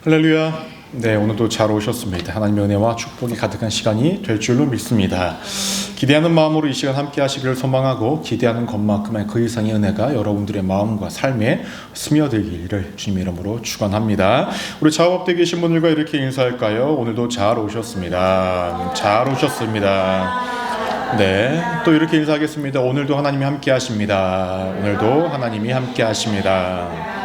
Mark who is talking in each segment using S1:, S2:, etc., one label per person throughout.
S1: 할렐루야. 네, 오늘도 잘 오셨습니다. 하나님의 은혜와 축복이 가득한 시간이 될 줄로 믿습니다. 기대하는 마음으로 이 시간 함께 하시기를 소망하고, 기대하는 것만큼의 그 이상의 은혜가 여러분들의 마음과 삶에 스며들기를 주님의 이름으로 축원합니다. 우리 작업대에 계신 분들과 이렇게 인사할까요? 오늘도 잘 오셨습니다. 잘 오셨습니다. 네, 또 이렇게 인사하겠습니다. 오늘도 하나님이 함께 하십니다. 오늘도 하나님이 함께 하십니다.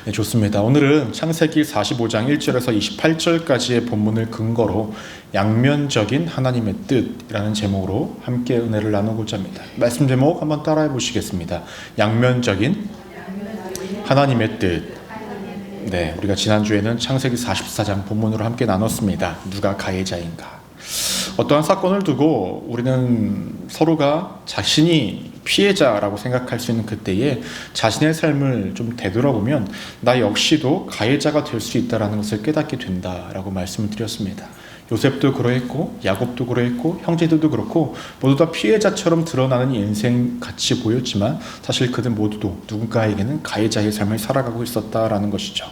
S1: 네, 좋습니다. 오늘은 창세기 45장 1절에서 28절까지의 본문을 근거로 양면적인 하나님의 뜻이라는 제목으로 함께 은혜를 나누고자 합니다. 말씀 제목 한번 따라해 보시겠습니다. 양면적인 하나님의 뜻. 네, 우리가 지난주에는 창세기 44장 본문으로 함께 나눴습니다. 누가 가해자인가? 어떠한 사건을 두고 우리는 서로가 자신이 피해자라고 생각할 수 있는 그때에 자신의 삶을 좀 되돌아보면 나 역시도 가해자가 될 수 있다는 것을 깨닫게 된다라고 말씀을 드렸습니다. 요셉도 그러했고 야곱도 그러했고 형제들도 그렇고 모두 다 피해자처럼 드러나는 인생 같이 보였지만 사실 그들 모두도 누군가에게는 가해자의 삶을 살아가고 있었다라는 것이죠.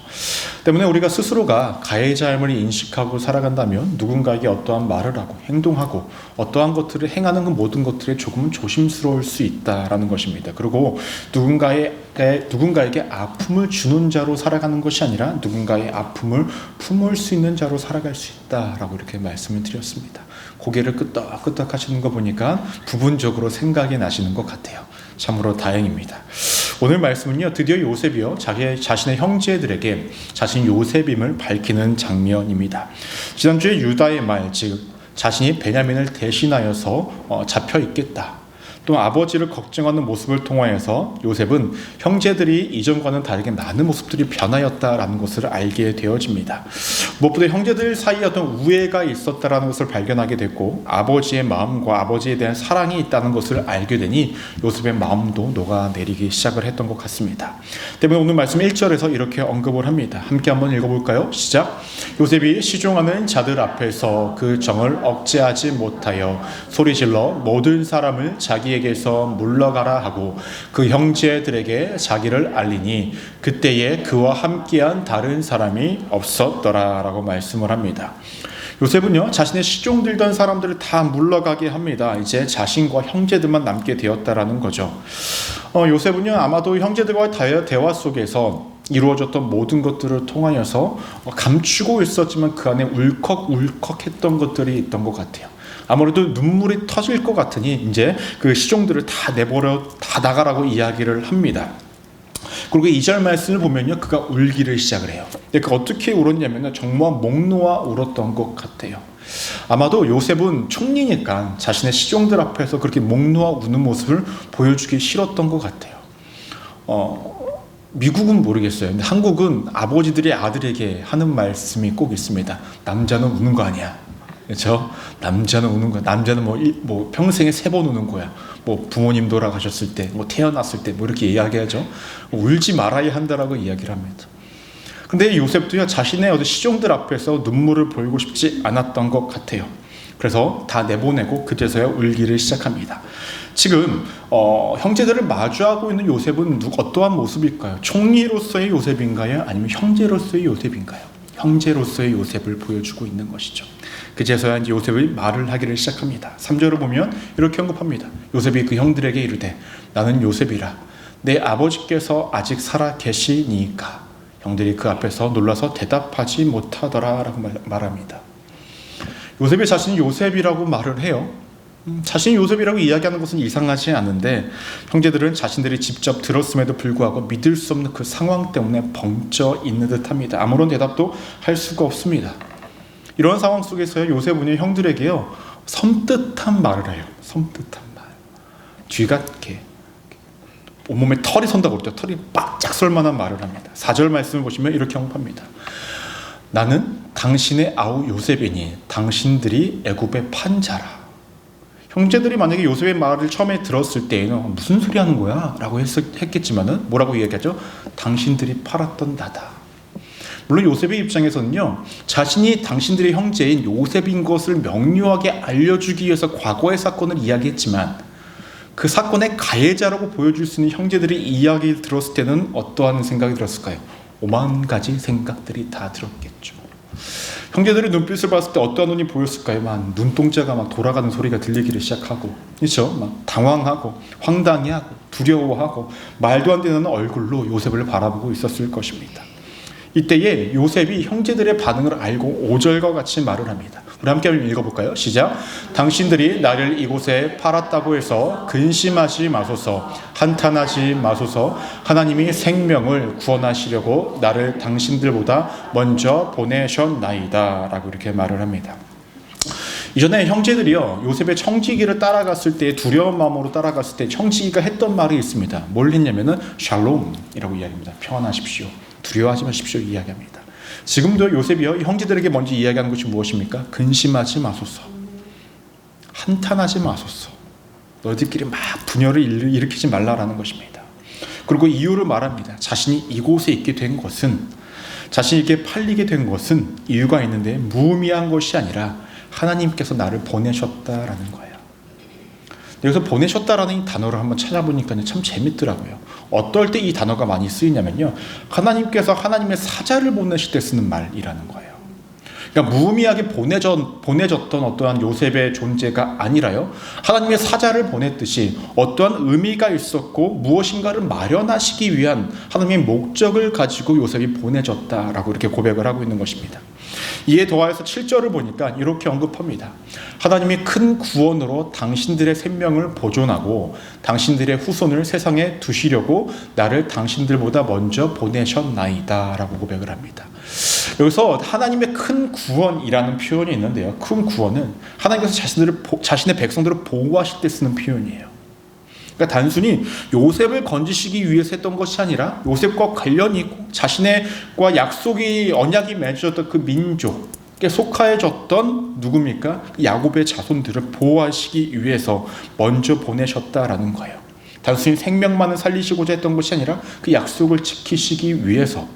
S1: 때문에 우리가 스스로가 가해자임을 인식하고 살아간다면 누군가에게 어떠한 말을 하고 행동하고 어떠한 것들을 행하는 그 모든 것들에 조금은 조심스러울 수 있다라는 것입니다. 그리고 누군가에게 아픔을 주는 자로 살아가는 것이 아니라 누군가의 아픔을 품을 수 있는 자로 살아갈 수 있다라고 이렇게 말씀을 드렸습니다. 고개를 끄덕끄덕 하시는 거 보니까 부분적으로 생각이 나시는 것 같아요. 참으로 다행입니다. 오늘 말씀은요, 드디어 요셉이요 자신의 형제들에게 자신 요셉임을 밝히는 장면입니다. 지난주에 유다의 말, 즉 자신이 베냐민을 대신하여서 잡혀 있겠다, 또 아버지를 걱정하는 모습을 통하여서 요셉은 형제들이 이전과는 다르게 많은 모습들이 변하였다라는 것을 알게 되어집니다. 무엇보다 형제들 사이에 어떤 우애가 있었다라는 것을 발견하게 됐고, 아버지의 마음과 아버지에 대한 사랑이 있다는 것을 알게 되니 요셉의 마음도 녹아내리기 시작을 했던 것 같습니다. 때문에 오늘 말씀 1절에서 이렇게 언급을 합니다. 함께 한번 읽어볼까요? 시작. 요셉이 시종하는 자들 앞에서 그 정을 억제하지 못하여 소리질러 모든 사람을 자기에게서 물러가라 하고 그 형제들에게 자기를 알리니 그때에 그와 함께한 다른 사람이 없었더라 라고 말씀을 합니다. 요셉은요, 자신의 시종들던 사람들을 다 물러가게 합니다. 이제 자신과 형제들만 남게 되었다라는 거죠. 요셉은요, 아마도 형제들과의 대화 속에서 이루어졌던 모든 것들을 통하여서 감추고 있었지만 그 안에 울컥울컥했던 것들이 있던 것 같아요. 아무래도 눈물이 터질 것 같으니 이제 그 시종들을 다 내버려 다 나가라고 이야기를 합니다. 그리고 2절 말씀을 보면요, 그가 울기를 시작을 해요. 근데 그 어떻게 울었냐면요, 정말 목 놓아 울었던 것 같아요. 아마도 요셉은 총리니까 자신의 시종들 앞에서 그렇게 목 놓아 우는 모습을 보여주기 싫었던 것 같아요. 미국은 모르겠어요. 근데 한국은 아버지들이 아들에게 하는 말씀이 꼭 있습니다. 남자는 우는 거 아니야. 그렇죠? 남자는 우는 거야. 남자는 뭐 평생에 3번 우는 거야. 뭐 부모님 돌아가셨을 때, 뭐 태어났을 때, 뭐 이렇게 이야기하죠. 울지 말아야 한다라고 이야기를 합니다. 근데 요셉도요, 자신의 어떤 시종들 앞에서 눈물을 보이고 싶지 않았던 것 같아요. 그래서 다 내보내고 그제서야 울기를 시작합니다. 지금 형제들을 마주하고 있는 요셉은 어떠한 모습일까요? 총리로서의 요셉인가요? 아니면 형제로서의 요셉인가요? 형제로서의 요셉을 보여주고 있는 것이죠. 그제서야 이제 요셉이 말을 하기를 시작합니다. 3절을 보면 이렇게 언급합니다. 요셉이 그 형들에게 이르되 나는 요셉이라 내 아버지께서 아직 살아 계시니까. 형들이 그 앞에서 놀라서 대답하지 못하더라 라고 말합니다. 요셉이 자신이 요셉이라고 말을 해요. 자신이 요셉이라고 이야기하는 것은 이상하지 않은데 형제들은 자신들이 직접 들었음에도 불구하고 믿을 수 없는 그 상황 때문에 벙쪄 있는 듯합니다. 아무런 대답도 할 수가 없습니다. 이런 상황 속에서 요셉은 형들에게요, 섬뜩한 말을 해요. 섬뜩한 말. 쥐가 이렇게 온몸에 털이 선다고 그러죠. 털이 바짝 설 만한 말을 합니다. 4절 말씀을 보시면 이렇게 언급합니다. 나는 당신의 아우 요셉이니 당신들이 애굽의 판자라. 형제들이 만약에 요셉의 말을 처음에 들었을 때에는 무슨 소리 하는 거야? 라고 했겠지만은 뭐라고 이야기하죠? 당신들이 팔았던 나다. 물론 요셉의 입장에서는요, 자신이 당신들의 형제인 요셉인 것을 명료하게 알려주기 위해서 과거의 사건을 이야기했지만 그 사건의 가해자라고 보여줄 수 있는 형제들이 이야기를 들었을 때는 어떠한 생각이 들었을까요? 오만 가지 생각들이 다 들었겠죠. 형제들의 눈빛을 봤을 때 어떠한 눈이 보였을까요? 막 눈동자가 막 돌아가는 소리가 들리기를 시작하고, 그렇죠? 막 당황하고 황당해하고 두려워하고 말도 안 되는 얼굴로 요셉을 바라보고 있었을 것입니다. 이때에 요셉이 형제들의 반응을 알고 5절과 같이 말을 합니다. 우리 함께 한번 읽어볼까요? 시작. 당신들이 나를 이곳에 팔았다고 해서 근심하지 마소서, 한탄하지 마소서. 하나님이 생명을 구원하시려고 나를 당신들보다 먼저 보내셨나이다 라고 이렇게 말을 합니다. 이전에 형제들이요, 요셉의 청지기를 따라갔을 때, 두려운 마음으로 따라갔을 때 청지기가 했던 말이 있습니다. 뭘 했냐면은 샬롬이라고 이야기합니다. 평안하십시오, 두려워하지 마십시오 이야기합니다. 지금도 요셉이요, 형제들에게 먼저 이야기하는 것이 무엇입니까? 근심하지 마소서, 한탄하지 마소서, 너희들끼리 막 분열을 일으키지 말라라는 것입니다. 그리고 이유를 말합니다. 자신이 이곳에 있게 된 것은, 자신에게 팔리게 된 것은 이유가 있는데 무의미한 것이 아니라 하나님께서 나를 보내셨다라는 거예요. 여기서 보내셨다라는 이 단어를 한번 찾아보니까 참 재밌더라고요. 어떨 때 이 단어가 많이 쓰이냐면요, 하나님께서 하나님의 사자를 보내실 때 쓰는 말이라는 거예요. 그러니까 무의미하게 보내졌던 어떠한 요셉의 존재가 아니라요, 하나님의 사자를 보냈듯이 어떠한 의미가 있었고 무엇인가를 마련하시기 위한 하나님의 목적을 가지고 요셉이 보내졌다라고 이렇게 고백을 하고 있는 것입니다. 이에 더하여서 7절을 보니까 이렇게 언급합니다. 하나님이 큰 구원으로 당신들의 생명을 보존하고 당신들의 후손을 세상에 두시려고 나를 당신들보다 먼저 보내셨나이다 라고 고백을 합니다. 여기서 하나님의 큰 구원이라는 표현이 있는데요, 큰 구원은 하나님께서 자신의 백성들을 보호하실 때 쓰는 표현이에요. 그러니까 단순히 요셉을 건지시기 위해서 했던 것이 아니라 요셉과 관련이 있고 자신과 약속이, 언약이 맺어졌던 그 민족에 속하여졌던 누굽니까? 야곱의 자손들을 보호하시기 위해서 먼저 보내셨다라는 거예요. 단순히 생명만을 살리시고자 했던 것이 아니라 그 약속을 지키시기 위해서,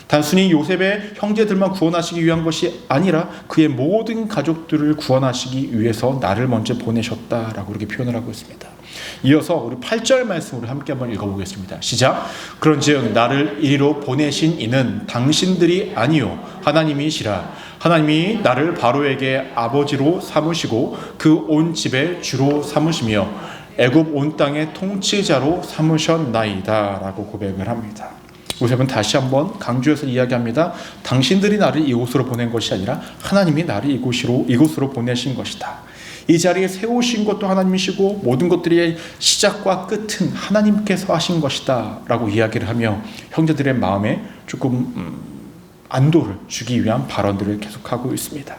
S1: 단순히 요셉의 형제들만 구원하시기 위한 것이 아니라 그의 모든 가족들을 구원하시기 위해서 나를 먼저 보내셨다라고 이렇게 표현을 하고 있습니다. 이어서 우리 8절 말씀으로 함께 한번 읽어보겠습니다. 시작. 그런즉 나를 이리로 보내신 이는 당신들이 아니요 하나님이시라. 하나님이 나를 바로에게 아버지로 삼으시고 그 온 집의 주로 삼으시며 애굽 온 땅의 통치자로 삼으셨나이다 라고 고백을 합니다. 요셉은 다시 한번 강조해서 이야기합니다. 당신들이 나를 이곳으로 보낸 것이 아니라 하나님이 나를 이곳으로 보내신 것이다. 이 자리에 세우신 것도 하나님이시고 모든 것들의 시작과 끝은 하나님께서 하신 것이다 라고 이야기를 하며 형제들의 마음에 조금 안도를 주기 위한 발언들을 계속하고 있습니다.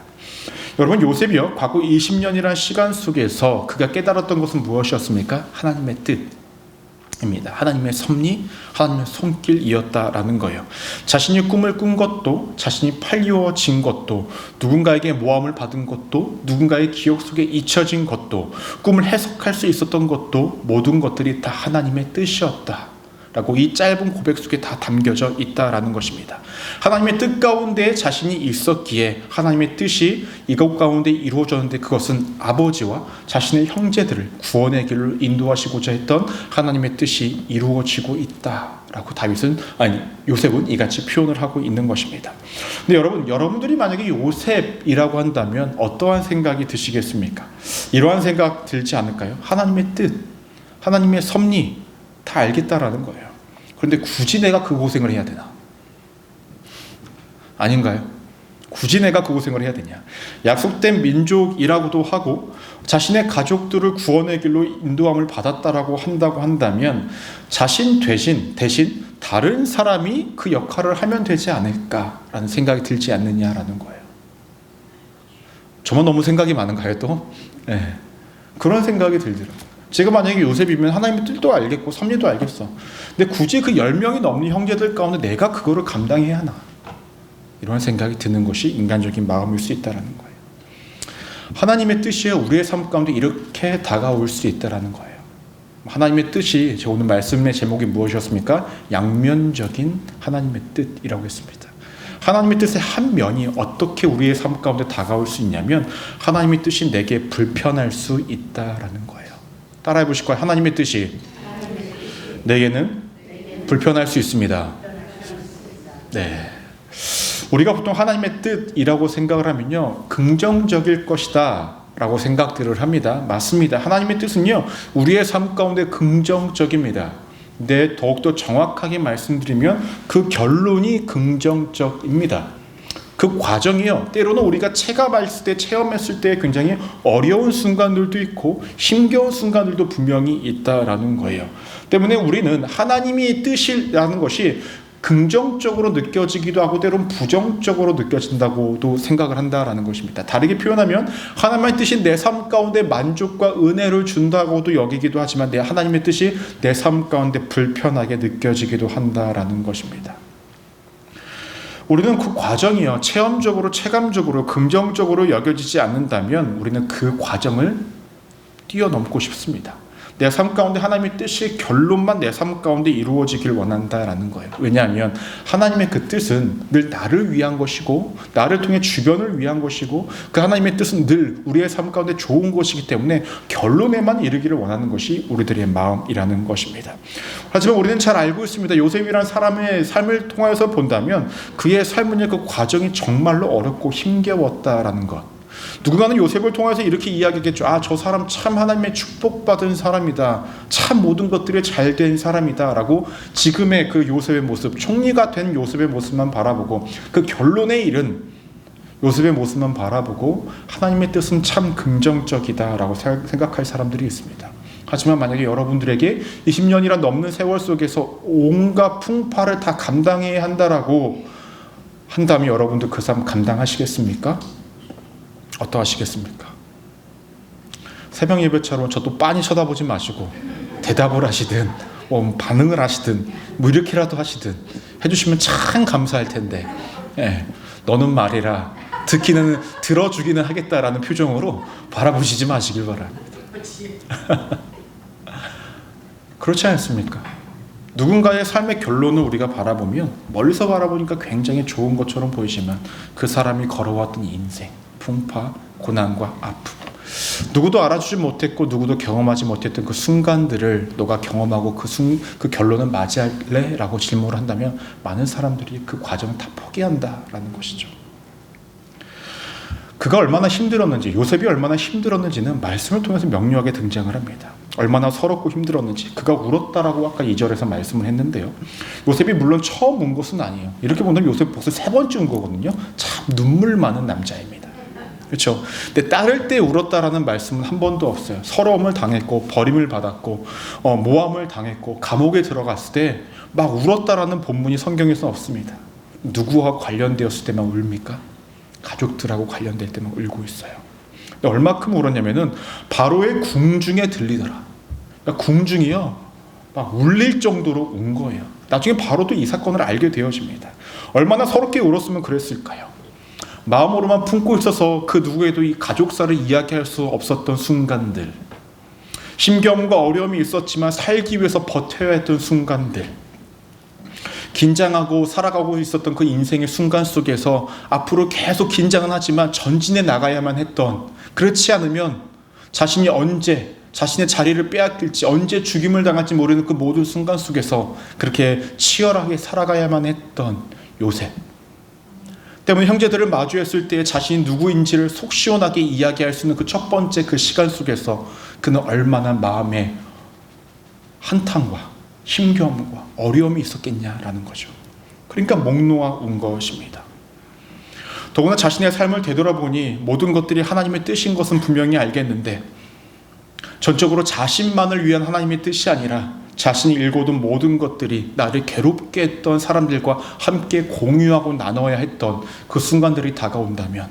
S1: 여러분, 요셉이요, 과거 20년이라는 시간 속에서 그가 깨달았던 것은 무엇이었습니까? 하나님의 뜻입니다. 하나님의 섭리, 하나님의 손길이었다라는 거예요. 자신이 꿈을 꾼 것도, 자신이 팔리워진 것도, 누군가에게 모함을 받은 것도, 누군가의 기억 속에 잊혀진 것도, 꿈을 해석할 수 있었던 것도, 모든 것들이 다 하나님의 뜻이었다 라고 이 짧은 고백 속에 다 담겨져 있다라는 것입니다. 하나님의 뜻 가운데 자신이 있었기에 하나님의 뜻이 이것 가운데 이루어졌는데, 그것은 아버지와 자신의 형제들을 구원의 길로 인도하시고자 했던 하나님의 뜻이 이루어지고 있다라고 요셉은 이같이 표현을 하고 있는 것입니다. 근데 여러분들이 만약에 요셉이라고 한다면 어떠한 생각이 드시겠습니까? 이러한 생각 들지 않을까요? 하나님의 뜻, 하나님의 섭리 다 알겠다라는 거예요. 그런데 굳이 내가 그 고생을 해야 되나? 아닌가요? 굳이 내가 그 고생을 해야 되냐? 약속된 민족이라고도 하고 자신의 가족들을 구원의 길로 인도함을 받았다라고 한다면 자신 대신 다른 사람이 그 역할을 하면 되지 않을까라는 생각이 들지 않느냐라는 거예요. 저만 너무 생각이 많은가요 또? 네. 그런 생각이 들더라고요. 제가 만약에 요셉이면 하나님의 뜻도 알겠고 섭리도 알겠어. 근데 굳이 그 10명이 넘는 형제들 가운데 내가 그거를 감당해야 하나? 이런 생각이 드는 것이 인간적인 마음일 수 있다는 거예요. 하나님의 뜻이 우리의 삶 가운데 이렇게 다가올 수 있다는 거예요. 하나님의 뜻이, 제 오늘 말씀의 제목이 무엇이었습니까? 양면적인 하나님의 뜻이라고 했습니다. 하나님의 뜻의 한 면이 어떻게 우리의 삶 가운데 다가올 수 있냐면 하나님의 뜻이 내게 불편할 수 있다라는 거예요. 따라해 보실 거예요. 하나님의 뜻이 내게는 불편할 수 있습니다. 네. 우리가 보통 하나님의 뜻이라고 생각을 하면요, 긍정적일 것이다 라고 생각들을 합니다. 맞습니다. 하나님의 뜻은요, 우리의 삶 가운데 긍정적입니다. 근데 더욱더 정확하게 말씀드리면 그 결론이 긍정적입니다. 그 과정이요, 때로는 우리가 체감했을 때, 체험했을 때 굉장히 어려운 순간들도 있고 힘겨운 순간들도 분명히 있다라는 거예요. 때문에 우리는 하나님의 뜻이라는 것이 긍정적으로 느껴지기도 하고 때로는 부정적으로 느껴진다고도 생각을 한다라는 것입니다. 다르게 표현하면 하나님의 뜻이 내 삶 가운데 만족과 은혜를 준다고도 여기기도 하지만 하나님의 뜻이 내 삶 가운데 불편하게 느껴지기도 한다라는 것입니다. 우리는 그 과정이요, 체험적으로 체감적으로 긍정적으로 여겨지지 않는다면 우리는 그 과정을 뛰어넘고 싶습니다. 내 삶 가운데 하나님의 뜻이 결론만 내 삶 가운데 이루어지길 원한다라는 거예요. 왜냐하면 하나님의 그 뜻은 늘 나를 위한 것이고 나를 통해 주변을 위한 것이고 그 하나님의 뜻은 늘 우리의 삶 가운데 좋은 것이기 때문에 결론에만 이르기를 원하는 것이 우리들의 마음이라는 것입니다. 하지만 우리는 잘 알고 있습니다. 요셉이라는 사람의 삶을 통해서 본다면 그의 삶은 그 과정이 정말로 어렵고 힘겨웠다라는 것. 누군가는 요셉을 통해서 이렇게 이야기하겠죠. 저 사람 참 하나님의 축복받은 사람이다. 참 모든 것들이 잘된 사람이다. 라고 지금의 그 요셉의 모습, 총리가 된 요셉의 모습만 바라보고 그 결론에 이른 요셉의 모습만 바라보고 하나님의 뜻은 참 긍정적이다 라고 생각할 사람들이 있습니다. 하지만 만약에 여러분들에게 20년이란 넘는 세월 속에서 온갖 풍파를 다 감당해야 한다라고 한다면 여러분들 그 삶 감당하시겠습니까? 어떠하시겠습니까? 새벽 예배처럼 저도 빤히 쳐다보지 마시고 대답을 하시든 반응을 하시든 뭐 이렇게라도 하시든 해주시면 참 감사할 텐데, 너는 말이라 듣기는 들어주기는 하겠다라는 표정으로 바라보시지 마시길 바랍니다. 그렇지 않습니까? 누군가의 삶의 결론을 우리가 바라보면 멀리서 바라보니까 굉장히 좋은 것처럼 보이지만 그 사람이 걸어왔던 인생, 풍파, 고난과 아픔, 누구도 알아주지 못했고 누구도 경험하지 못했던 그 순간들을 너가 경험하고 그 결론을 맞이할래? 라고 질문을 한다면 많은 사람들이 그 과정을 다 포기한다라는 것이죠. 그가 얼마나 힘들었는지, 요셉이 얼마나 힘들었는지는 말씀을 통해서 명료하게 등장을 합니다. 얼마나 서럽고 힘들었는지, 그가 울었다라고 아까 2절에서 말씀을 했는데요, 요셉이 물론 처음 운 것은 아니에요. 이렇게 보면 요셉 벌써 3번째 운 거거든요. 참 눈물 많은 남자입니다. 그렇죠? 근데 따를 때 울었다라는 말씀은 한 번도 없어요. 서러움을 당했고 버림을 받았고 모함을 당했고 감옥에 들어갔을 때 막 울었다라는 본문이 성경에서 없습니다. 누구와 관련되었을 때만 울입니까? 가족들하고 관련될 때만 울고 있어요. 얼마큼 울었냐면은 바로의 궁중에 들리더라. 그러니까 궁중이요, 막 울릴 정도로 운 거예요. 나중에 바로도 이 사건을 알게 되어집니다. 얼마나 서럽게 울었으면 그랬을까요? 마음으로만 품고 있어서 그 누구에도 이 가족사를 이야기할 수 없었던 순간들, 힘겨움과 어려움이 있었지만 살기 위해서 버텨야 했던 순간들, 긴장하고 살아가고 있었던 그 인생의 순간 속에서 앞으로 계속 긴장은 하지만 전진해 나가야만 했던, 그렇지 않으면 자신이 언제 자신의 자리를 빼앗길지, 언제 죽임을 당할지 모르는 그 모든 순간 속에서 그렇게 치열하게 살아가야만 했던 요셉 때문에 형제들을 마주했을 때 자신이 누구인지를 속 시원하게 이야기할 수 있는 그 첫 번째 그 시간 속에서 그는 얼마나 마음에 한탄과 힘겨움과 어려움이 있었겠냐라는 거죠. 그러니까 목 놓아 운 것입니다. 더구나 자신의 삶을 되돌아보니 모든 것들이 하나님의 뜻인 것은 분명히 알겠는데 전적으로 자신만을 위한 하나님의 뜻이 아니라 자신이 일궈둔 모든 것들이 나를 괴롭게 했던 사람들과 함께 공유하고 나눠야 했던 그 순간들이 다가온다면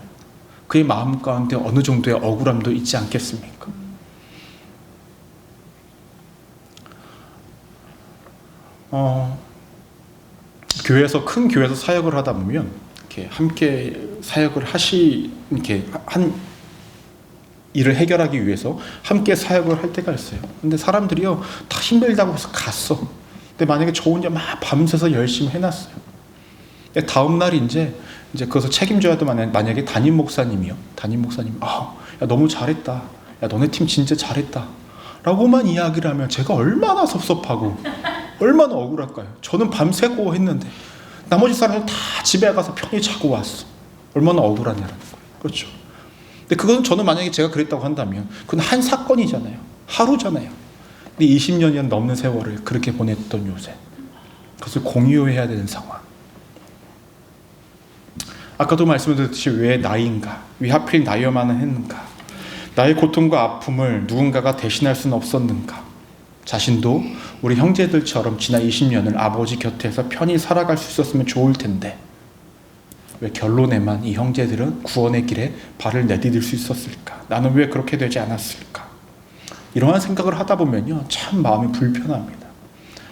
S1: 그의 마음 가운데 어느 정도의 억울함도 있지 않겠습니까? 교회에서, 큰 교회에서 사역을 하다 보면 이렇게 함께 사역을 이렇게 한 일을 해결하기 위해서 함께 사역을 할 때가 있어요. 근데 사람들이요, 다 힘들다고 해서 갔어. 근데 만약에 저 혼자 막 밤새서 열심히 해놨어요. 근데 다음 날 이제 그것을 책임져야 도 만약에 담임 목사님이 야, 너무 잘했다. 야, 너네 팀 진짜 잘했다. 라고만 이야기를 하면 제가 얼마나 섭섭하고 얼마나 억울할까요? 저는 밤새고 했는데 나머지 사람들 다 집에 가서 편히 자고 왔어. 얼마나 억울하냐라는 거예요. 그렇죠. 근데 그건 저는 만약에 제가 그랬다고 한다면 그건 한 사건이잖아요. 하루잖아요. 근데 20년이 넘는 세월을 그렇게 보냈던 요셉, 그것을 공유해야 되는 상황. 아까도 말씀드렸듯이 왜 나인가? 왜 하필 나여만 했는가? 나의 고통과 아픔을 누군가가 대신할 수는 없었는가? 자신도 우리 형제들처럼 지난 20년을 아버지 곁에서 편히 살아갈 수 있었으면 좋을 텐데 왜 결론에만 이 형제들은 구원의 길에 발을 내디딜 수 있었을까? 나는 왜 그렇게 되지 않았을까? 이러한 생각을 하다 보면요, 참 마음이 불편합니다.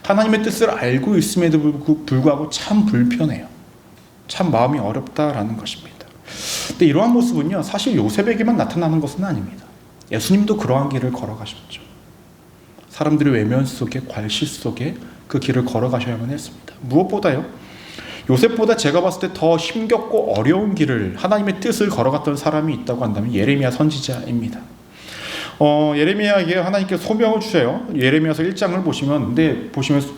S1: 하나님의 뜻을 알고 있음에도 불구하고 참 불편해요. 참 마음이 어렵다라는 것입니다. 근데 이러한 모습은요, 사실 요셉에게만 나타나는 것은 아닙니다. 예수님도 그러한 길을 걸어가셨죠. 사람들의 외면 속에, 괄실 속에 그 길을 걸어가셔야만 했습니다. 무엇보다요, 요셉보다 제가 봤을 때 더 힘겹고 어려운 길을, 하나님의 뜻을 걸어갔던 사람이 있다고 한다면 예레미야 선지자입니다. 예레미야에게 하나님께서 소명을 주세요. 예레미야서 1장을 보시면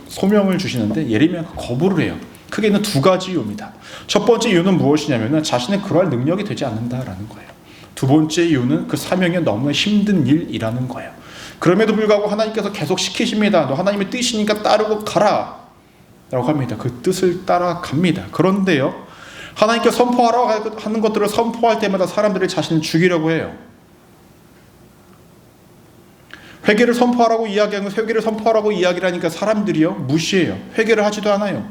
S1: 소명을 주시는데 예레미야가 거부를 해요. 크게는 두 가지 이유입니다. 첫 번째 이유는 무엇이냐면 자신의 그럴 능력이 되지 않는다라는 거예요. 두 번째 이유는 그 사명이 너무 힘든 일이라는 거예요. 그럼에도 불구하고 하나님께서 계속 시키십니다. 너 하나님의 뜻이니까 따르고 가라 라고 합니다. 그 뜻을 따라갑니다. 그런데요, 하나님께서 선포하라고 하는 것들을 선포할 때마다 사람들이 자신을 죽이려고 해요. 회개를 선포하라고 이야기하는 것, 회개를 선포하라고 이야기를 하니까 사람들이요, 무시해요. 회개를 하지도 않아요.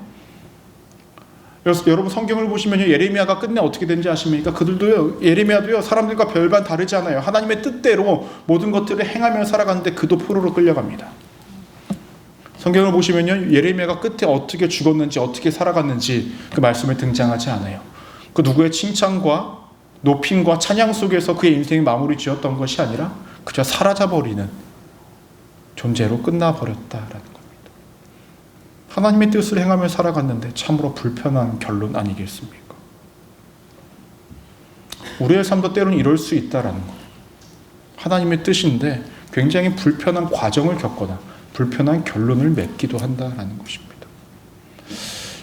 S1: 그래서 여러분 성경을 보시면 예레미야가 끝내 어떻게 되는지 아십니까? 그들도요, 예레미야도요, 사람들과 별반 다르지 않아요. 하나님의 뜻대로 모든 것들을 행하며 살아가는데 그도 포로로 끌려갑니다. 성경을 보시면요, 예레미야가 끝에 어떻게 죽었는지, 어떻게 살아갔는지 그 말씀에 등장하지 않아요. 그 누구의 칭찬과 높임과 찬양 속에서 그의 인생이 마무리 지었던 것이 아니라 그저 사라져버리는 존재로 끝나버렸다라는 겁니다. 하나님의 뜻을 행하며 살아갔는데 참으로 불편한 결론 아니겠습니까? 우리의 삶도 때로는 이럴 수 있다라는 거예요. 하나님의 뜻인데 굉장히 불편한 과정을 겪거나 불편한 결론을 맺기도 한다라는 것입니다.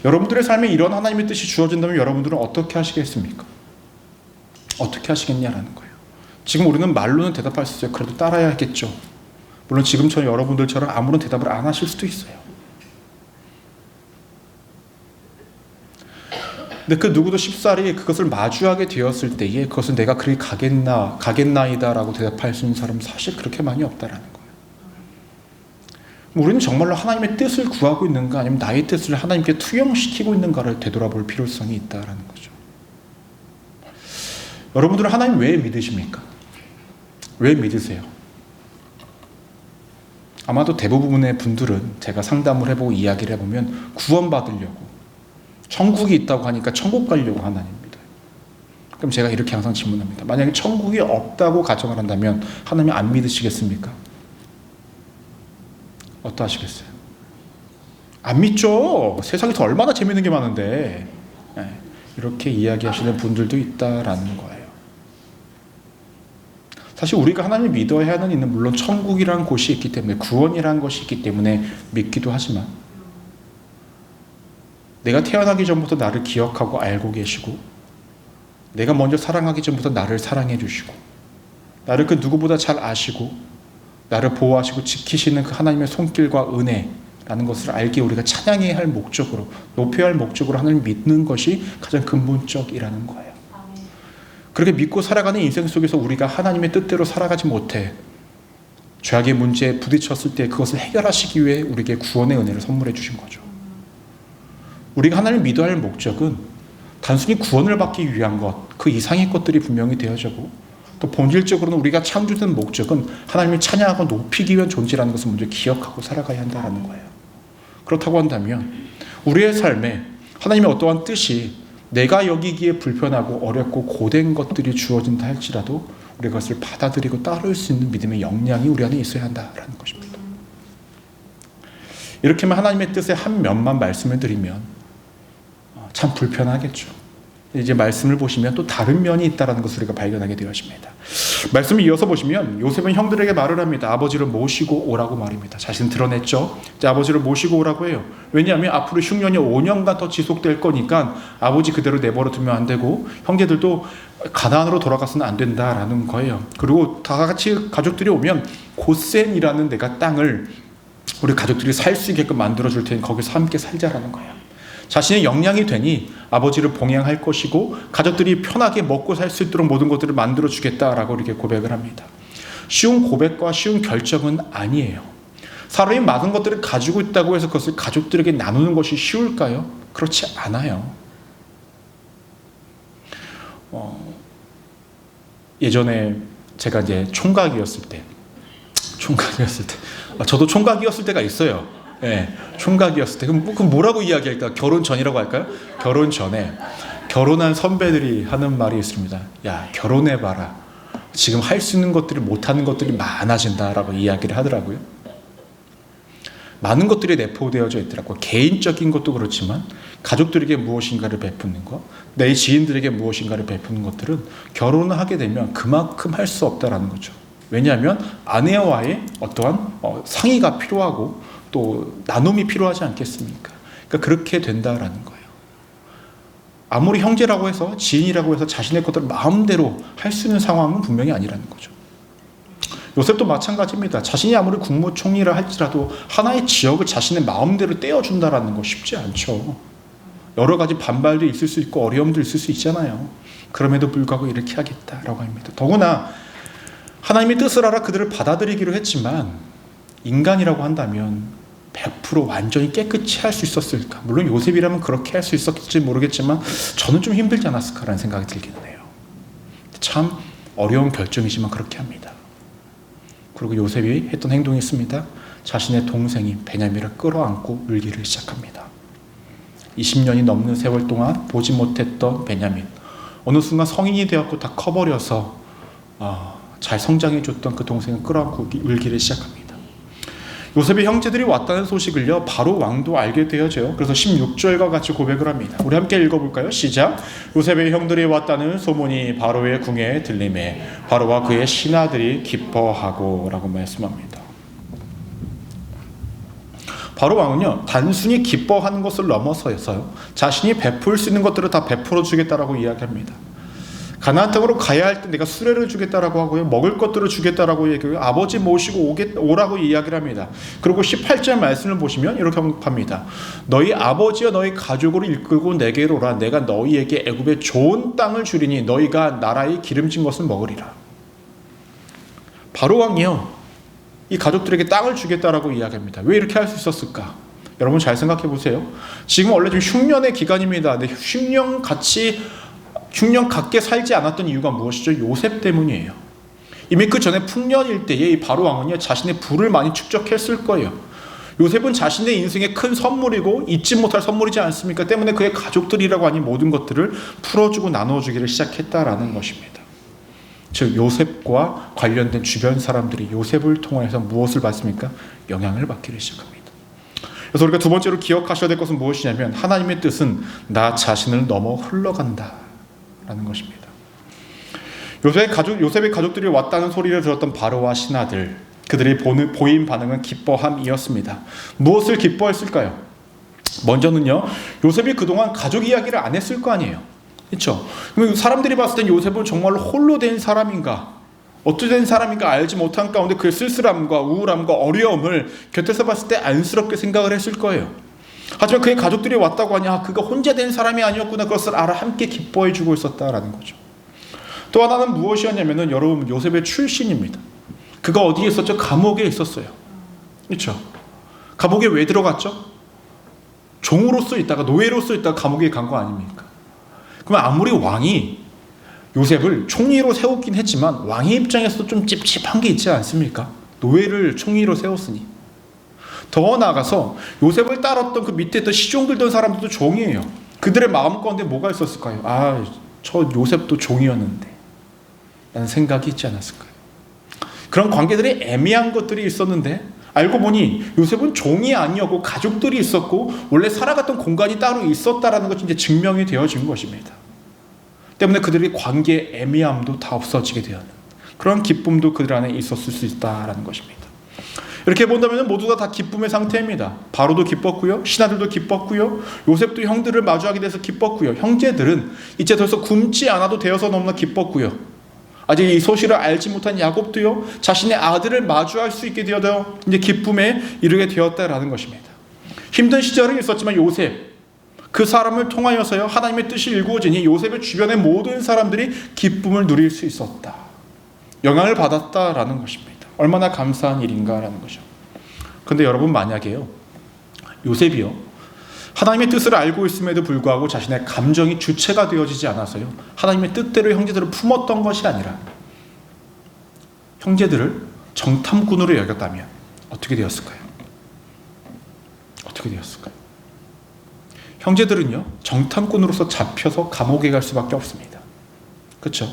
S1: 여러분들의 삶에 이런 하나님의 뜻이 주어진다면 여러분들은 어떻게 하시겠습니까? 어떻게 하시겠냐라는 거예요. 지금 우리는 말로는 대답할 수 있어요. 그래도 따라야겠죠. 물론 지금처럼 여러분들처럼 아무런 대답을 안 하실 수도 있어요. 근데 그 누구도 쉽사리 그것을 마주하게 되었을 때에 그것은 내가 그리 가겠나이다라고 대답할 수 있는 사람은 사실 그렇게 많이 없다라는 거예요. 우리는 정말로 하나님의 뜻을 구하고 있는가, 아니면 나의 뜻을 하나님께 투영시키고 있는가를 되돌아볼 필요성이 있다라는 거죠. 여러분들은 하나님 왜 믿으십니까? 왜 믿으세요? 아마도 대부분의 분들은 제가 상담을 해보고 이야기를 해보면 구원받으려고, 천국이 있다고 하니까 천국 가려고 하나님입니다. 그럼 제가 이렇게 항상 질문합니다. 만약에 천국이 없다고 가정을 한다면 하나님 안 믿으시겠습니까? 어떠하시겠어요? 안 믿죠. 세상에서 얼마나 재밌는 게 많은데. 이렇게 이야기하시는 분들도 있다라는 거예요. 사실 우리가 하나님을 믿어야 하는 이는 물론 천국이라는 곳이 있기 때문에, 구원이라는 것이 있기 때문에 믿기도 하지만, 내가 태어나기 전부터 나를 기억하고 알고 계시고, 내가 먼저 사랑하기 전부터 나를 사랑해 주시고, 나를 그 누구보다 잘 아시고 나를 보호하시고 지키시는 그 하나님의 손길과 은혜라는 것을 알기에 우리가 찬양해야 할 목적으로, 높여야 할 목적으로 하나님을 믿는 것이 가장 근본적이라는 거예요. 그렇게 믿고 살아가는 인생 속에서 우리가 하나님의 뜻대로 살아가지 못해 죄악의 문제에 부딪혔을 때 그것을 해결하시기 위해 우리에게 구원의 은혜를 선물해 주신 거죠. 우리가 하나님을 믿어야 할 목적은 단순히 구원을 받기 위한 것, 그 이상의 것들이 분명히 되어지고, 또 본질적으로는 우리가 창조된 목적은 하나님을 찬양하고 높이기 위한 존재라는 것을 먼저 기억하고 살아가야 한다는 거예요. 그렇다고 한다면 우리의 삶에 하나님의 어떠한 뜻이 내가 여기기에 불편하고 어렵고 고된 것들이 주어진다 할지라도 우리가 그것을 받아들이고 따를 수 있는 믿음의 역량이 우리 안에 있어야 한다는 것입니다. 이렇게만 하나님의 뜻의 한 면만 말씀을 드리면 참 불편하겠죠. 이제 말씀을 보시면 또 다른 면이 있다는 것을 우리가 발견하게 되어집니다. 말씀을 이어서 보시면 요셉은 형들에게 말을 합니다. 아버지를 모시고 오라고 말입니다. 자신 드러냈죠. 이제 아버지를 모시고 오라고 해요. 왜냐하면 앞으로 흉년이 5년간 더 지속될 거니까 아버지 그대로 내버려 두면 안 되고 형제들도 가나안으로 돌아가서는 안 된다라는 거예요. 그리고 다 같이 가족들이 오면 고센이라는 내가 땅을 우리 가족들이 살 수 있게끔 만들어줄 테니 거기서 함께 살자라는 거예요. 자신의 역량이 되니 아버지를 봉양할 것이고 가족들이 편하게 먹고 살 수 있도록 모든 것들을 만들어주겠다라고 이렇게 고백을 합니다. 쉬운 고백과 쉬운 결정은 아니에요. 사람이 많은 것들을 가지고 있다고 해서 그것을 가족들에게 나누는 것이 쉬울까요? 그렇지 않아요. 예전에 제가 이제 총각이었을 때 저도 총각이었을 때가 있어요. 네, 총각이었을 때. 그럼 뭐라고 이야기할까? 결혼 전이라고 할까요? 결혼 전에 결혼한 선배들이 하는 말이 있습니다. 야, 결혼해봐라. 지금 할 수 있는 것들이 못하는 것들이 많아진다라고 이야기를 하더라고요. 많은 것들이 내포되어져 있더라고요. 개인적인 것도 그렇지만 가족들에게 무엇인가를 베푸는 것, 내 지인들에게 무엇인가를 베푸는 것들은 결혼을 하게 되면 그만큼 할 수 없다라는 거죠. 왜냐하면 아내와의 어떠한 상의가 필요하고 또 나눔이 필요하지 않겠습니까? 그러니까 그렇게 된다라는 거예요. 아무리 형제라고 해서 지인이라고 해서 자신의 것들을 마음대로 할 수 있는 상황은 분명히 아니라는 거죠. 요셉도 마찬가지입니다. 자신이 아무리 국무총리를 할지라도 하나의 지역을 자신의 마음대로 떼어준다라는 거 쉽지 않죠. 여러 가지 반발도 있을 수 있고 어려움도 있을 수 있잖아요. 그럼에도 불구하고 이렇게 하겠다라고 합니다. 더구나 하나님의 뜻을 알아 그들을 받아들이기로 했지만 인간이라고 한다면 100% 완전히 깨끗이 할 수 있었을까? 물론 요셉이라면 그렇게 할 수 있었을지 모르겠지만 저는 좀 힘들지 않았을까라는 생각이 들기는 해요. 참 어려운 결정이지만 그렇게 합니다. 그리고 요셉이 했던 행동이 있습니다. 자신의 동생인 베냐민을 끌어안고 울기를 시작합니다. 20년이 넘는 세월 동안 보지 못했던 베냐민, 어느 순간 성인이 되었고 다 커버려서 잘 성장해줬던 그 동생을 끌어안고 울기를 시작합니다. 요셉의 형제들이 왔다는 소식을요 바로 왕도 알게 되어져요. 그래서 16절과 같이 고백을 합니다. 우리 함께 읽어볼까요? 시작. 요셉의 형들이 왔다는 소문이 바로의 궁에 들리매 바로와 그의 신하들이 기뻐하고 라고 말씀합니다. 바로 왕은요 단순히 기뻐하는 것을 넘어서서요 자신이 베풀 수 있는 것들을 다 베풀어 주겠다라고 이야기합니다. 가나안 땅으로 가야 할 때 내가 수레를 주겠다라고 하고요. 먹을 것들을 주겠다라고 얘기하고요. 아버지 모시고 오라고 이야기를 합니다. 그리고 18절 말씀을 보시면 이렇게 합니다. 너희 아버지와 너희 가족을 이끌고 내게로 오라. 내가 너희에게 애굽의 좋은 땅을 주리니 너희가 나라의 기름진 것을 먹으리라. 바로 왕이요. 이 가족들에게 땅을 주겠다라고 이야기합니다. 왜 이렇게 할 수 있었을까? 여러분 잘 생각해 보세요. 지금 원래 좀 흉년의 기간입니다. 근데 흉년 같게 살지 않았던 이유가 무엇이죠? 요셉 때문이에요. 이미 그 전에 풍년일 때에 이 바로 왕은요 자신의 부를 많이 축적했을 거예요. 요셉은 자신의 인생의 큰 선물이고 잊지 못할 선물이지 않습니까? 때문에 그의 가족들이라고 하니 모든 것들을 풀어주고 나눠주기를 시작했다라는 것입니다. 즉 요셉과 관련된 주변 사람들이 요셉을 통해서 무엇을 받습니까? 영향을 받기를 시작합니다. 그래서 우리가 두 번째로 기억하셔야 될 것은 무엇이냐면 하나님의 뜻은 나 자신을 넘어 흘러간다 라는 것입니다. 요셉의 가족들이 왔다는 소리를 들었던 바로와 신하들, 그들이 보인 반응은 기뻐함이었습니다. 무엇을 기뻐했을까요? 먼저는요 요셉이 그동안 가족 이야기를 안 했을 거 아니에요. 그렇죠? 그럼 사람들이 봤을 땐 요셉은 정말로 홀로 된 사람인가, 어떻게 된 사람인가 알지 못한 가운데 그의 쓸쓸함과 우울함과 어려움을 곁에서 봤을 때 안쓰럽게 생각을 했을 거예요. 하지만 그의 가족들이 왔다고 하니 그가 혼자 된 사람이 아니었구나, 그것을 알아 함께 기뻐해주고 있었다라는 거죠. 또 하나는 무엇이었냐면은 여러분 요셉의 출신입니다. 그가 어디에 있었죠? 감옥에 있었어요. 그렇죠? 감옥에 왜 들어갔죠? 종으로서 있다가 노예로서 있다가 감옥에 간 거 아닙니까? 그러면 아무리 왕이 요셉을 총리로 세웠긴 했지만 왕의 입장에서도 좀 찝찝한 게 있지 않습니까? 노예를 총리로 세웠으니. 더 나아가서 요셉을 따랐던 그 밑에 있던 시종들던 사람들도 종이에요. 그들의 마음 가운데 뭐가 있었을까요? 저 요셉도 종이었는데 라는 생각이 있지 않았을까요? 그런 관계들이 애매한 것들이 있었는데 알고 보니 요셉은 종이 아니었고 가족들이 있었고 원래 살아갔던 공간이 따로 있었다라는 것이 이제 증명이 되어진 것입니다. 때문에 그들의 관계의 애매함도 다 없어지게 되었는, 그런 기쁨도 그들 안에 있었을 수 있다라는 것입니다. 이렇게 본다면 모두가 다 기쁨의 상태입니다. 바로도 기뻤고요, 신하들도 기뻤고요, 요셉도 형들을 마주하게 돼서 기뻤고요, 형제들은 이제 더 이상 굶지 않아도 되어서 너무나 기뻤고요, 아직 이 소식을 알지 못한 야곱도요, 자신의 아들을 마주할 수 있게 되어 이제 기쁨에 이르게 되었다라는 것입니다. 힘든 시절은 있었지만 요셉, 그 사람을 통하여서요, 하나님의 뜻이 이루어지니 요셉의 주변의 모든 사람들이 기쁨을 누릴 수 있었다, 영향을 받았다라는 것입니다. 얼마나 감사한 일인가라는 거죠. 그런데 여러분, 만약에요, 요셉이요, 하나님의 뜻을 알고 있음에도 불구하고 자신의 감정이 주체가 되어지지 않아서요, 하나님의 뜻대로 형제들을 품었던 것이 아니라 형제들을 정탐꾼으로 여겼다면 어떻게 되었을까요? 어떻게 되었을까요? 형제들은요, 정탐꾼으로서 잡혀서 감옥에 갈 수밖에 없습니다. 그렇죠?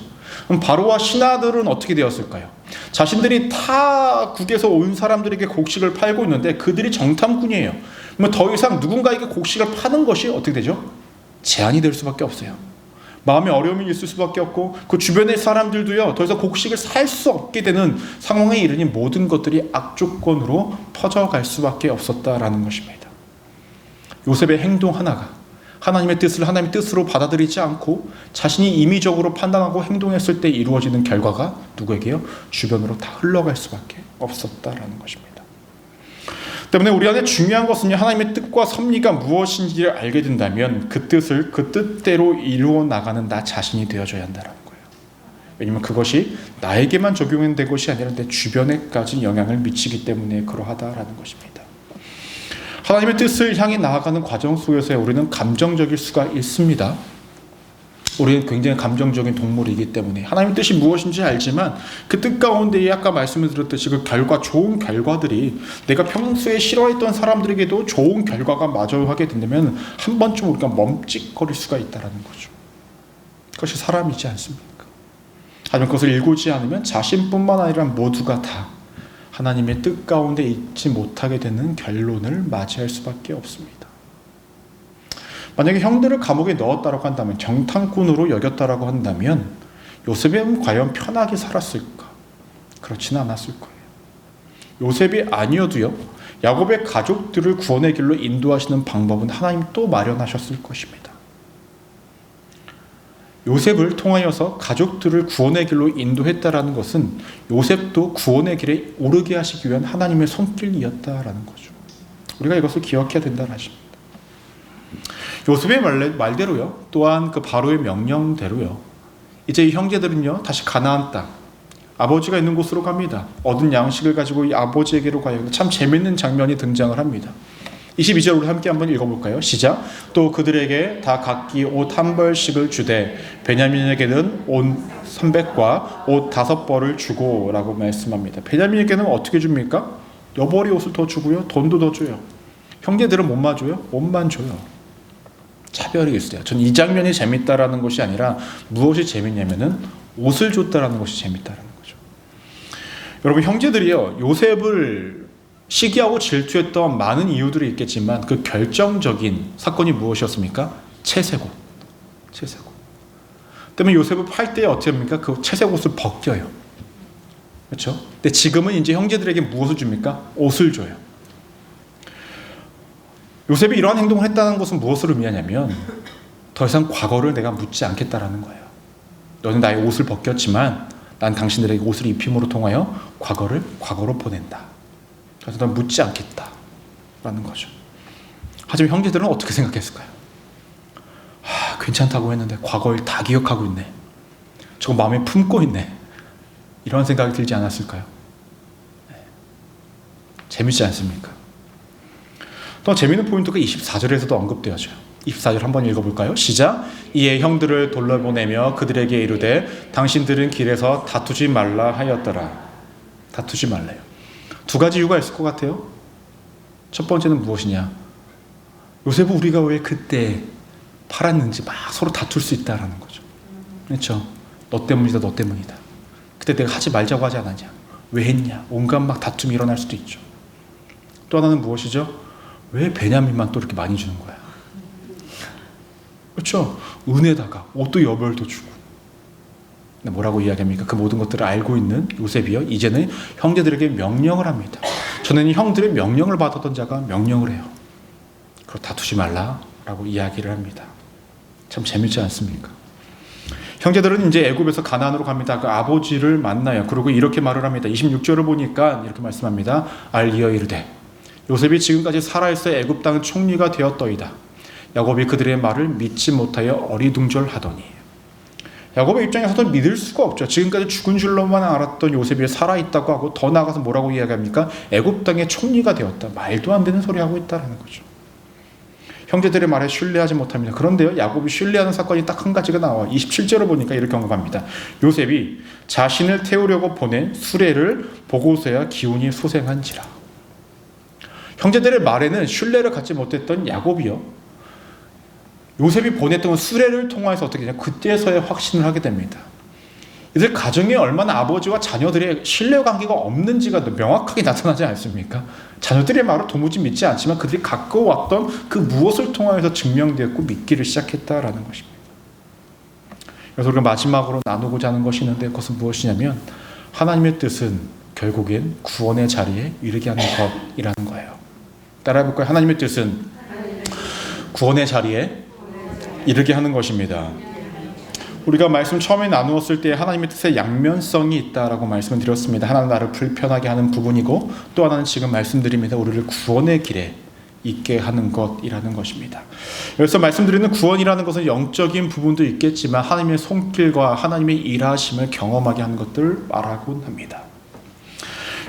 S1: 그럼 바로와 신하들은 어떻게 되었을까요? 자신들이 타국에서 온 사람들에게 곡식을 팔고 있는데 그들이 정탐꾼이에요. 그러면 더 이상 누군가에게 곡식을 파는 것이 어떻게 되죠? 제한이 될 수밖에 없어요. 마음에 어려움이 있을 수밖에 없고, 그 주변의 사람들도요, 더 이상 곡식을 살 수 없게 되는 상황에 이르니 모든 것들이 악조건으로 퍼져갈 수밖에 없었다라는 것입니다. 요셉의 행동 하나가 하나님의 뜻을 하나님의 뜻으로 받아들이지 않고 자신이 임의적으로 판단하고 행동했을 때 이루어지는 결과가 누구에게요? 주변으로 다 흘러갈 수밖에 없었다라는 것입니다. 때문에 우리 안에 중요한 것은 하나님의 뜻과 섭리가 무엇인지를 알게 된다면 그 뜻을 그 뜻대로 이루어 나가는 나 자신이 되어줘야 한다는 거예요. 왜냐하면 그것이 나에게만 적용된 것이 아니라 내 주변에까지 영향을 미치기 때문에 그러하다라는 것입니다. 하나님의 뜻을 향해 나아가는 과정 속에서 우리는 감정적일 수가 있습니다. 우리는 굉장히 감정적인 동물이기 때문에 하나님의 뜻이 무엇인지 알지만 그 뜻 가운데에 아까 말씀을 드렸듯이 그 결과, 좋은 결과들이 내가 평소에 싫어했던 사람들에게도 좋은 결과가 마주하게 된다면 한 번쯤 우리가 멈칫거릴 수가 있다는 거죠. 그것이 사람이지 않습니까? 하지만 그것을 일구지 않으면 자신뿐만 아니라 모두가 다 하나님의 뜻 가운데 있지 못하게 되는 결론을 맞이할 수밖에 없습니다. 만약에 형들을 감옥에 넣었다고 한다면, 정탐꾼으로 여겼다고 한다면 요셉은 과연 편하게 살았을까? 그렇지는 않았을 거예요. 요셉이 아니어도요, 야곱의 가족들을 구원의 길로 인도하시는 방법은 하나님 또 마련하셨을 것입니다. 요셉을 통하여서 가족들을 구원의 길로 인도했다라는 것은 요셉도 구원의 길에 오르게 하시기 위한 하나님의 손길이었다라는 거죠. 우리가 이것을 기억해야 된다는 것입니다. 요셉의 말대로요, 또한 그 바로의 명령대로요, 이제 이 형제들은요, 다시 가나안 땅, 아버지가 있는 곳으로 갑니다. 얻은 양식을 가지고 이 아버지에게로 가요. 참 재밌는 장면이 등장을 합니다. 22절 우리 함께 한번 읽어볼까요? 시작. 또 그들에게 다 각기 옷 한 벌씩을 주되 베냐민에게는 옷 300과 옷 5벌을 주고 라고 말씀합니다. 베냐민에게는 어떻게 줍니까? 여벌이 옷을 더 주고요, 돈도 더 줘요. 형제들은 뭐만 줘요? 옷만 줘요. 차별이 있어요. 전 이 장면이 재밌다라는 것이 아니라 무엇이 재밌냐면은 옷을 줬다라는 것이 재밌다라는 거죠. 여러분, 형제들이요, 요셉을 시기하고 질투했던 많은 이유들이 있겠지만 그 결정적인 사건이 무엇이었습니까? 채색옷. 때문에 요셉을 팔 때 어떻게 합니까? 그 채색옷을 벗겨요. 그렇죠? 근데 지금은 이제 형제들에게 무엇을 줍니까? 옷을 줘요. 요셉이 이러한 행동을 했다는 것은 무엇을 의미하냐면 더 이상 과거를 내가 묻지 않겠다라는 거예요. 너는 나의 옷을 벗겼지만 난 당신들에게 옷을 입힘으로 통하여 과거를 과거로 보낸다. 그래서 난 묻지 않겠다라는 거죠. 하지만 형제들은 어떻게 생각했을까요? 괜찮다고 했는데 과거를 다 기억하고 있네. 저거 마음에 품고 있네. 이런 생각이 들지 않았을까요? 재밌지 않습니까? 또 재미있는 포인트가 24절에서도 언급되어져요. 24절 한번 읽어볼까요? 시작. 이에 형들을 돌려보내며 그들에게 이르되 당신들은 길에서 다투지 말라 하였더라. 다투지 말래요. 두 가지 이유가 있을 것 같아요. 첫 번째는 무엇이냐? 요셉은 우리가 왜 그때 팔았는지 막 서로 다툴 수 있다라는 거죠. 그렇죠? 너 때문이다, 너 때문이다. 그때 내가 하지 말자고 하지 않았냐? 왜 했냐? 온갖 막 다툼이 일어날 수도 있죠. 또 하나는 무엇이죠? 왜 베냐민만 또 이렇게 많이 주는 거야? 그렇죠? 은혜다가 옷도 여벌도 주고. 뭐라고 이야기합니까? 그 모든 것들을 알고 있는 요셉이요, 이제는 형제들에게 명령을 합니다. 전에는 형들의 명령을 받았던 자가 명령을 해요. 그걸 다투지 말라라고 이야기를 합니다. 참 재밌지 않습니까? 형제들은 이제 애굽에서 가나안으로 갑니다. 그 아버지를 만나요. 그리고 이렇게 말을 합니다. 26절을 보니까 이렇게 말씀합니다. 알리어 이르되 요셉이 지금까지 살아있어 애굽 땅 총리가 되었더이다. 야곱이 그들의 말을 믿지 못하여 어리둥절하더니. 야곱의 입장에서도 믿을 수가 없죠. 지금까지 죽은 줄로만 알았던 요셉이 살아있다고 하고 더 나아가서 뭐라고 이야기합니까? 애굽 땅의 총리가 되었다. 말도 안 되는 소리 하고 있다는 거죠. 형제들의 말에 신뢰하지 못합니다. 그런데요, 야곱이 신뢰하는 사건이 딱 한 가지가 나와요. 27절을 보니까 이렇게 언급합니다. 요셉이 자신을 태우려고 보낸 수레를 보고서야 기운이 소생한지라. 형제들의 말에는 신뢰를 갖지 못했던 야곱이요, 요셉이 보냈던 수레를 통해서 어떻게 되냐, 그때서야 확신을 하게 됩니다. 이들 가정에 얼마나 아버지와 자녀들의 신뢰관계가 없는지가 명확하게 나타나지 않습니까? 자녀들의 말을 도무지 믿지 않지만 그들이 가까워왔던 그 무엇을 통하여서 증명되었고 믿기를 시작했다라는 것입니다. 그래서 우리가 마지막으로 나누고자 하는 것이 있는데, 그것은 무엇이냐면 하나님의 뜻은 결국엔 구원의 자리에 이르게 하는 것이라는 거예요. 따라해볼까요? 하나님의 뜻은 구원의 자리에 이르게 하는 것입니다. 우리가 말씀 처음에 나누었을 때 하나님의 뜻에 양면성이 있다라고 말씀을 드렸습니다. 하나는 나를 불편하게 하는 부분이고, 또 하나는 지금 말씀드립니다. 우리를 구원의 길에 있게 하는 것이라는 것입니다. 여기서 말씀드리는 구원이라는 것은 영적인 부분도 있겠지만 하나님의 손길과 하나님의 일하심을 경험하게 하는 것들을 말하곤 합니다.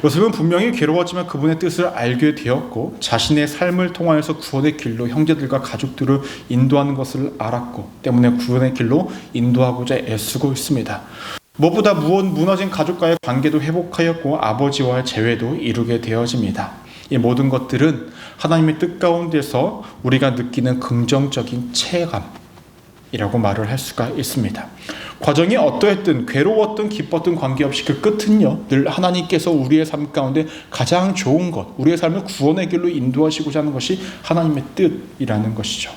S1: 요셉은 분명히 괴로웠지만 그분의 뜻을 알게 되었고, 자신의 삶을 통하여서 구원의 길로 형제들과 가족들을 인도하는 것을 알았고, 때문에 구원의 길로 인도하고자 애쓰고 있습니다. 무엇보다 무너진 가족과의 관계도 회복하였고 아버지와의 재회도 이루게 되어집니다. 이 모든 것들은 하나님의 뜻 가운데서 우리가 느끼는 긍정적인 체감이라고 말을 할 수가 있습니다. 과정이 어떠했든 괴로웠든 기뻤든 관계없이 그 끝은요, 늘 하나님께서 우리의 삶 가운데 가장 좋은 것, 우리의 삶을 구원의 길로 인도하시고자 하는 것이 하나님의 뜻이라는 것이죠.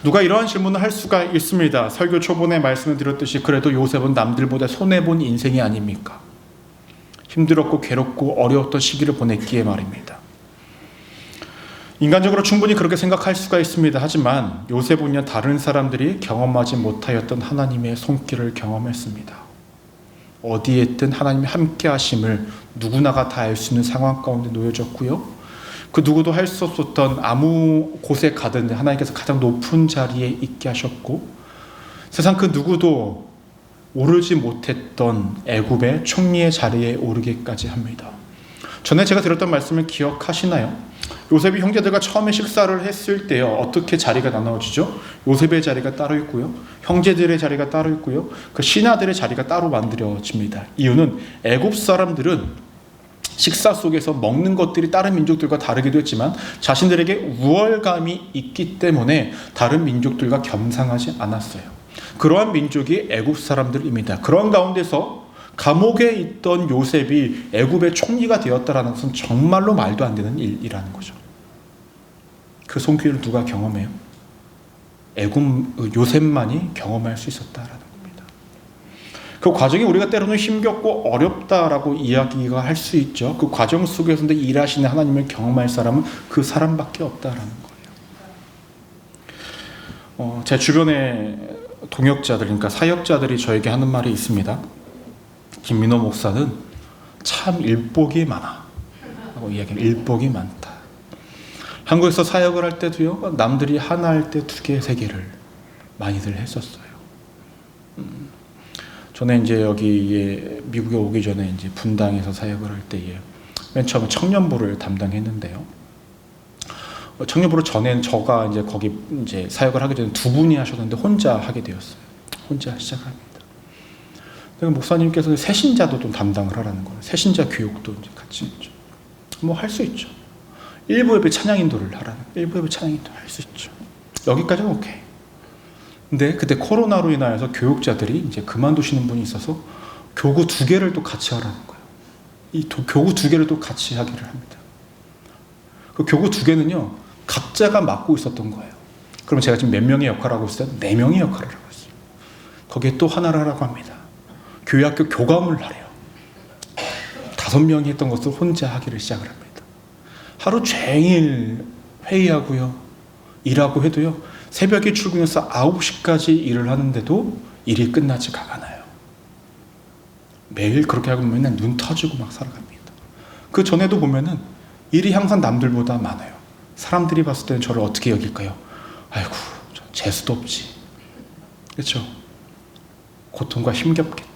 S1: 누가 이러한 질문을 할 수가 있습니다. 설교 초반에 말씀을 드렸듯이 그래도 요셉은 남들보다 손해본 인생이 아닙니까? 힘들었고 괴롭고 어려웠던 시기를 보냈기에 말입니다. 인간적으로 충분히 그렇게 생각할 수가 있습니다. 하지만 요셉은요, 다른 사람들이 경험하지 못하였던 하나님의 손길을 경험했습니다. 어디에든 하나님의 함께 하심을 누구나가 다 알 수 있는 상황 가운데 놓여졌고요, 그 누구도 할 수 없었던 아무 곳에 가든 하나님께서 가장 높은 자리에 있게 하셨고, 세상 그 누구도 오르지 못했던 애굽의 총리의 자리에 오르기까지 합니다. 전에 제가 드렸던 말씀을 기억하시나요? 요셉이 형제들과 처음에 식사를 했을 때요, 어떻게 자리가 나눠지죠? 요셉의 자리가 따로 있고요, 형제들의 자리가 따로 있고요, 그 신하들의 자리가 따로 만들어집니다. 이유는 애굽 사람들은 식사 속에서 먹는 것들이 다른 민족들과 다르기도 했지만 자신들에게 우월감이 있기 때문에 다른 민족들과 겸상하지 않았어요. 그러한 민족이 애굽 사람들입니다. 그런 가운데서 감옥에 있던 요셉이 애굽의 총리가 되었다는 것은 정말로 말도 안 되는 일이라는 거죠. 그 손길을 누가 경험해요? 요셉만이 경험할 수 있었다라는 겁니다. 그 과정이 우리가 때로는 힘겹고 어렵다라고 이야기가 할 수 있죠. 그 과정 속에서 일하시는 하나님을 경험할 사람은 그 사람밖에 없다라는 거예요. 제 주변에 동역자들, 그러니까 사역자들이 저에게 하는 말이 있습니다. 김민호 목사는 참 일복이 많아 라고 이야기해요. 일복이 많다. 한국에서 사역을 할 때도요, 남들이 하나 할 때 2개, 3개를 많이들 했었어요. 저는 이제 여기에 미국에 오기 전에 이제 분당에서 사역을 할 때에 맨 처음에 청년부를 담당했는데요. 청년부를 전엔 저가 이제 거기 이제 사역을 하기 전에 2분이 하셨는데 혼자 하게 되었어요. 혼자 시작합니다. 목사님께서 새신자도 좀 담당을 하라는 거예요. 새신자 교육도 이제 같이 했죠. 뭐 할 수 있죠. 일부 예배 찬양 인도를 하라는, 일부 예배 찬양 인도 할 수 있죠. 여기까지는 오케이. 근데 그때 코로나로 인하여서 교육자들이 이제 그만두시는 분이 있어서 교구 2개를 또 같이 하라는 거예요. 이 교구 2개를 또 같이 하기를 합니다. 그 교구 2개는요, 각자가 맡고 있었던 거예요. 그럼 제가 지금 몇 명의 역할을 하고 있어요? 4명의 역할을 하고 있어요. 거기에 또 하나를 하라고 합니다. 교회학교 교감을 하래요. 5명이 했던 것을 혼자 하기를 시작을 합니다. 하루 종일 회의하고요, 일하고 해도요, 새벽에 출근해서 9시까지 일을 하는데도 일이 끝나지가 않아요. 매일 그렇게 하고 맨날 눈 터지고 막 살아갑니다. 그 전에도 보면은 일이 항상 남들보다 많아요. 사람들이 봤을 때는 저를 어떻게 여길까요? 아이고, 재수도 없지. 그렇죠? 고통과 힘겹겠다.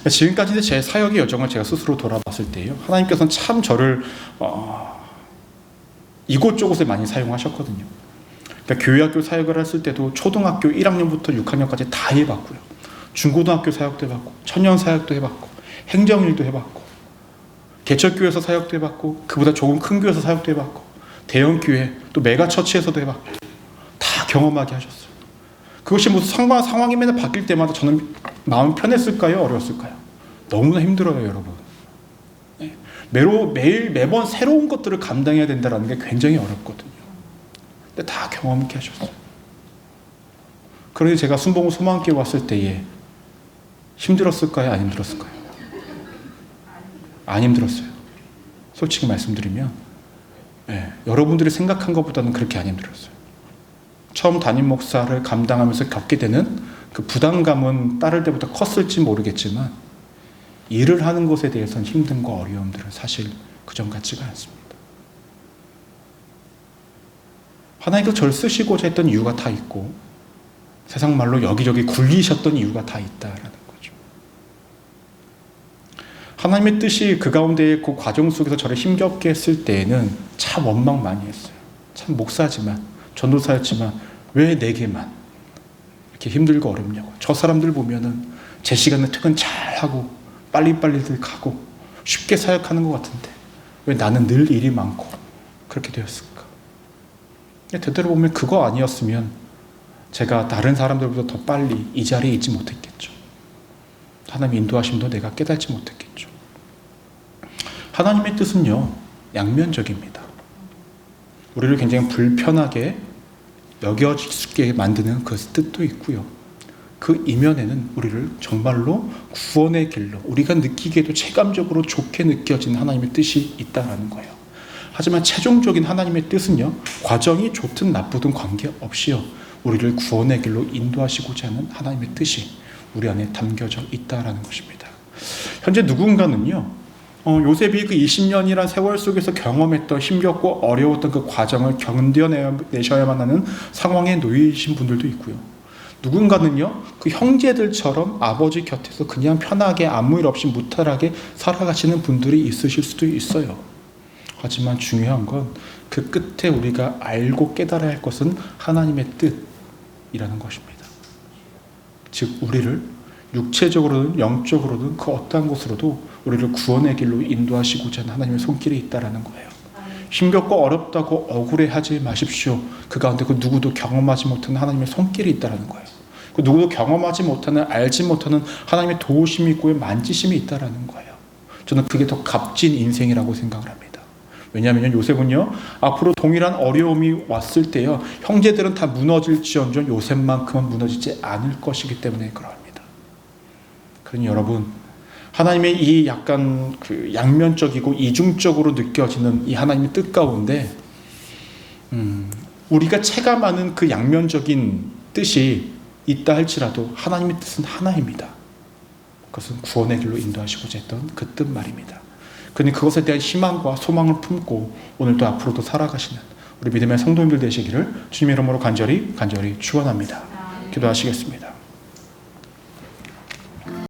S1: 지금까지 제 사역의 여정을 제가 스스로 돌아봤을 때요, 하나님께서는 참 저를 이곳저곳에 많이 사용하셨거든요. 그러니까 교회학교 사역을 했을 때도 초등학교 1학년부터 6학년까지 다 해봤고요. 중고등학교 사역도 해봤고, 청년 사역도 해봤고, 행정일도 해봤고, 개척교회에서 사역도 해봤고, 그보다 조금 큰 교회에서 사역도 해봤고, 대형 교회, 또 메가처치에서도 해봤고, 다 경험하게 하셨어요. 그것이 무슨 상황이 맨날 바뀔 때마다 저는 마음이 편했을까요? 어려웠을까요? 너무나 힘들어요, 여러분. 매번 새로운 것들을 감당해야 된다는 게 굉장히 어렵거든요. 근데 다 경험하게 하셨어요. 그러니 제가 순복음 소망교회 왔을 때에 힘들었을까요? 안 힘들었을까요? 안 힘들었어요. 솔직히 말씀드리면, 여러분들이 생각한 것보다는 그렇게 안 힘들었어요. 처음 담임 목사를 감당하면서 겪게 되는 그 부담감은 따를 때부터 컸을지 모르겠지만, 일을 하는 것에 대해서는 힘듦과 어려움들은 사실 그전 같지가 않습니다. 하나님께서 저를 쓰시고자 했던 이유가 다 있고, 세상 말로 여기저기 굴리셨던 이유가 다 있다라는 거죠. 하나님의 뜻이 그 가운데 그 과정 속에서 저를 힘겹게 했을 때에는 참 원망 많이 했어요. 참 목사지만, 전도사였지만 왜 내게만 이렇게 힘들고 어렵냐고. 저 사람들 보면은 제 시간에 퇴근 잘하고 빨리빨리들 가고 쉽게 사역하는 것 같은데 왜 나는 늘 일이 많고 그렇게 되었을까. 되돌아보면 그거 아니었으면 제가 다른 사람들보다 더 빨리 이 자리에 있지 못했겠죠. 하나님의 인도하심도 내가 깨닫지 못했겠죠. 하나님의 뜻은요, 양면적입니다. 우리를 굉장히 불편하게 여겨지게 만드는 그 뜻도 있고요. 그 이면에는 우리를 정말로 구원의 길로, 우리가 느끼기에도 체감적으로 좋게 느껴지는 하나님의 뜻이 있다는 거예요. 하지만 최종적인 하나님의 뜻은요, 과정이 좋든 나쁘든 관계없이요, 우리를 구원의 길로 인도하시고자 하는 하나님의 뜻이 우리 안에 담겨져 있다는 것입니다. 현재 누군가는요, 요셉이 그 20년이란 세월 속에서 경험했던 힘겹고 어려웠던 그 과정을 견뎌내셔야만 하는 상황에 놓이신 분들도 있고요. 누군가는요, 그 형제들처럼 아버지 곁에서 그냥 편하게 아무 일 없이 무탈하게 살아가시는 분들이 있으실 수도 있어요. 하지만 중요한 건 그 끝에 우리가 알고 깨달아야 할 것은 하나님의 뜻이라는 것입니다. 즉 우리를 육체적으로든 영적으로든 그 어떠한 곳으로도 우리를 구원의 길로 인도하시고자 하는 하나님의 손길이 있다는 거예요. 힘겹고 어렵다고 억울해하지 마십시오. 그 가운데 그 누구도 경험하지 못하는 하나님의 손길이 있다는 거예요. 그 누구도 경험하지 못하는, 알지 못하는 하나님의 도우심이 있고 만지심이 있다는 거예요. 저는 그게 더 값진 인생이라고 생각을 합니다. 왜냐하면 요셉은요, 앞으로 동일한 어려움이 왔을 때요, 형제들은 다 무너질지언정 요셉만큼은 무너지지 않을 것이기 때문에 그러합니다. 그러니 여러분, 하나님의 이 약간 그 양면적이고 이중적으로 느껴지는 이 하나님의 뜻 가운데 우리가 체감하는 그 양면적인 뜻이 있다 할지라도 하나님의 뜻은 하나입니다. 그것은 구원의 길로 인도하시고자 했던 그 뜻 말입니다. 그러니 그것에 대한 희망과 소망을 품고 오늘도 앞으로도 살아가시는 우리 믿음의 성도님들 되시기를 주님의 이름으로 간절히 축원합니다. 기도하시겠습니다.